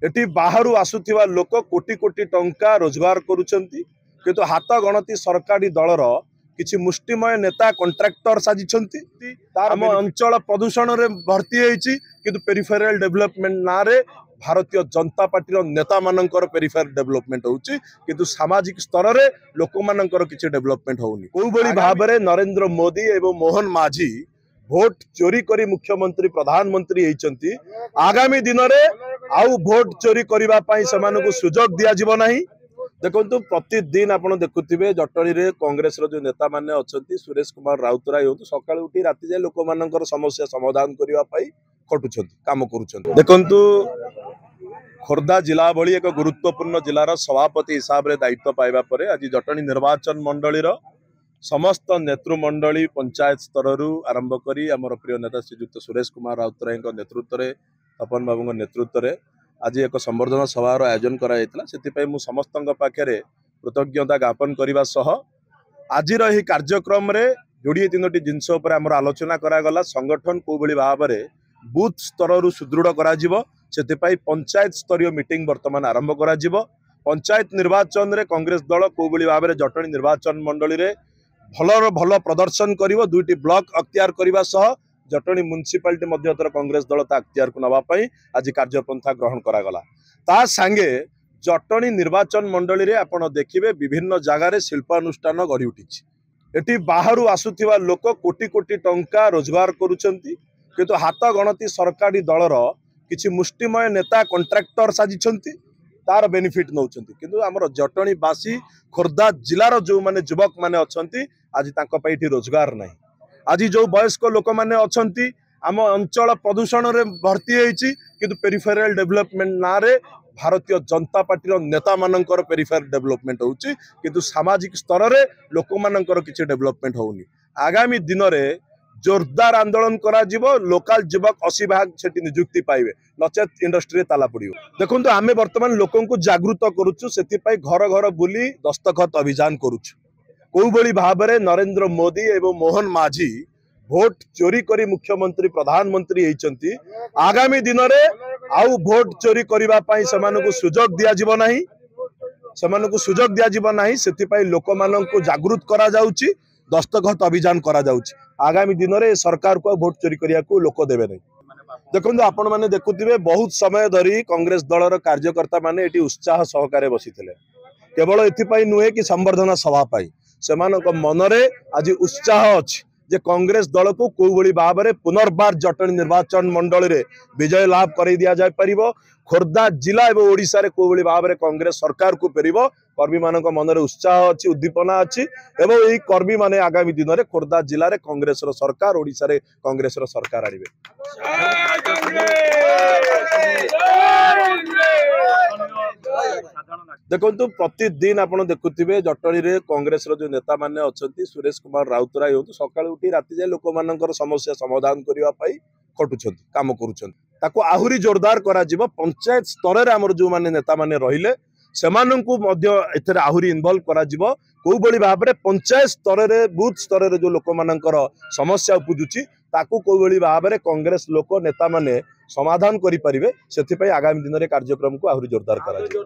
Eighty बाहर आसुथिबा लोक कोटी कोटी टंका रोजगार करुछंती किंतु हाथ गणती सरकारी दलर किछि मुष्टिमय नेता कॉन्ट्रैक्टर साजिछंती आम अंचल प्रदूषण रे भर्ती होईछि किंतु पेरिफेरल डेवलपमेंट ना रे भारतीय जनता पार्टी नेता मानकर पेरिफेरल डेवलपमेंट होउछि किंतु सामाजिक स्तर रे लोक मानकर किछि डेवलपमेंट होउनी कोउ बळी भाबरे नरेंद्र मोदी एवं मोहन माझी भोट चोरी करी मुख्यमंत्री प्रधानमंत्री होइछंती आगामी दिन में आउ भोट चोरी करबा पई समानको सुजोग दिया जिवो नाही। देखो प्रतिदिन आप देखुवे जटणी रे कांग्रेस रो जो नेता माने अछंती सुरेश कुमार राउतराय हो सकाळ उठी राति जाय लोक मानकर समस्या समाधान करबा पई खटुछंती काम करूछंती। देखंतु खोर्धा जिला भली एक गुरुत्वपूर्ण जिलार सभापति हिसाब रे दायित्व पाइबा परे आज जटणी निर्वाचन मंडली रो समस्त नेतृमंडली पंचायत स्तर आरंभ करी आमर प्रिय नेता श्रीजुक्त सुरेश कुमार राउतराय नेतृत्व में तपन बाबू नेतृत्व में आज एक संवर्धना सभार आयोजन कराई मु समस्त पाखे कृतज्ञता ज्ञापन करने सह आज कार्यक्रम रे जोड़े तीनोटी जिनस आमर आलोचना करागला संगठन को भाव में बूथ स्तर सुदृढ़ कर पंचायत स्तरीय मीटिंग वर्तमान आरंभ कर पंचायत निर्वाचन रे कांग्रेस दल को भाव में जटणी निर्वाचन मंडली रे भल भल प्रदर्शन करिवो दुईटी ब्लॉक अख्तियार करने सह जटणी म्युनिसिपालिटी मध्यतर कांग्रेस दल अख्तियार को नापी आज कार्यपंथा ग्रहण करागला ता सांगे जटणी निर्वाचन मंडली रे आपण देखिबे विभिन्न जगार शिल्पानुष्ठान गढ़ी उठी एटी बाहर आसुथिबा लोक कोटी कोटी टंका रोजगार करुछंती किंतु हाथ गणती सरकारी दलर किछि मुष्टिमय नेता कॉन्ट्रैक्टर साजिछंती तार बेनिफिट नौचंती किंतु आमर जटणीवासी खोर्धा जिलार जो माने युवक माने अछंती आज तांको पैठी रोजगार नहीं आज जो वयस्क लोक माने अछंती आम अंचल प्रदूषण रे भर्ती होईछि किंतु पेरिफेरल डेवलपमेंट ना रे भारतीय जनता पार्टी नेता मानकर पेरिफेरल डेवलपमेंट होउछि किंतु सामाजिक स्तर रे लोक मानकर किछि डेवलपमेंट होउनी आगामी दिन रे जोरदार आंदोलन करा जिवो लोकल युवक 80 भाग सेठी नियुक्ति पाइबे नचेत इंडस्ट्री ताला पड़ियो। देखंतु आमे वर्तमान लोकन को जागृत करूछु सेति पई घर घर बुली दस्तखत अभियान करूछु कोउ बळी भाबरे नरेंद्र मोदी एवं मोहन माझी भोट चोरी करी मुख्यमंत्री प्रधानमंत्री होइछंती आगामी दिन में आउ भोट चोरी करबा पई समानको सुजोग दिया जिवो नाही सुजोग दिया जिवो नाही सेति पई लोक माननको जागृत करा जाउची दस्तखत अभियान करा जाउची आगामी दिन में सरकार को भोट चोरी करिया को लोक देबे नहीं। देखो आपण माने देखुथिबे बहुत समय धरी कांग्रेस दलर कार्यकर्ता माने एटी उत्साह सहकारे बसिथिले केवल एथिपाई नुहे कि संवर्धना सभा पाई सेमानक मनरे आज उत्साह अछि जे कांग्रेस दल को कोई भाव में पुनर्बार जटणी निर्वाचन मंडली रे विजय लाभ कर दिया जाय परिबो खोर्धा जिला एवं ओडिशा रे कोई भाव में कांग्रेस सरकार को फेरिबो कर्मी मानक मनरे उत्साह अछि उद्दीपना अछि एवं एही कर्मी माने आगामी दिन में खोर्धा जिले में कांग्रेस रो सरकार ओडिशा रे कांग्रेस रो सरकार आनिबे। देखो प्रतिदिन आप देखुवे जटणी रे कांग्रेस रो जो नेता माने अछंती सुरेश कुमार राउतराय हो सकाळ उठी राति जाय लोक मानकर समस्या समाधान करबा पई खटुछंती काम करूछंती ताको आहुरी जोरदार करा जिवो पंचायत स्तर रे हमर जो माने नेता माने रहिले सेमानंकु मध्य एथरे आहुरी इन्वॉल्व करा जिवो कोउ बळी भाबरे पंचायत स्तर रे बूथ स्तर रे जो लोक मानकर समस्या उपजुची ताकू कोउ बळी भाबरे कांग्रेस लोक नेता माने समाधान करि परिबे सेति पई आगामी दिन रे कार्यक्रम को आहुरी जोरदार करा जिवो।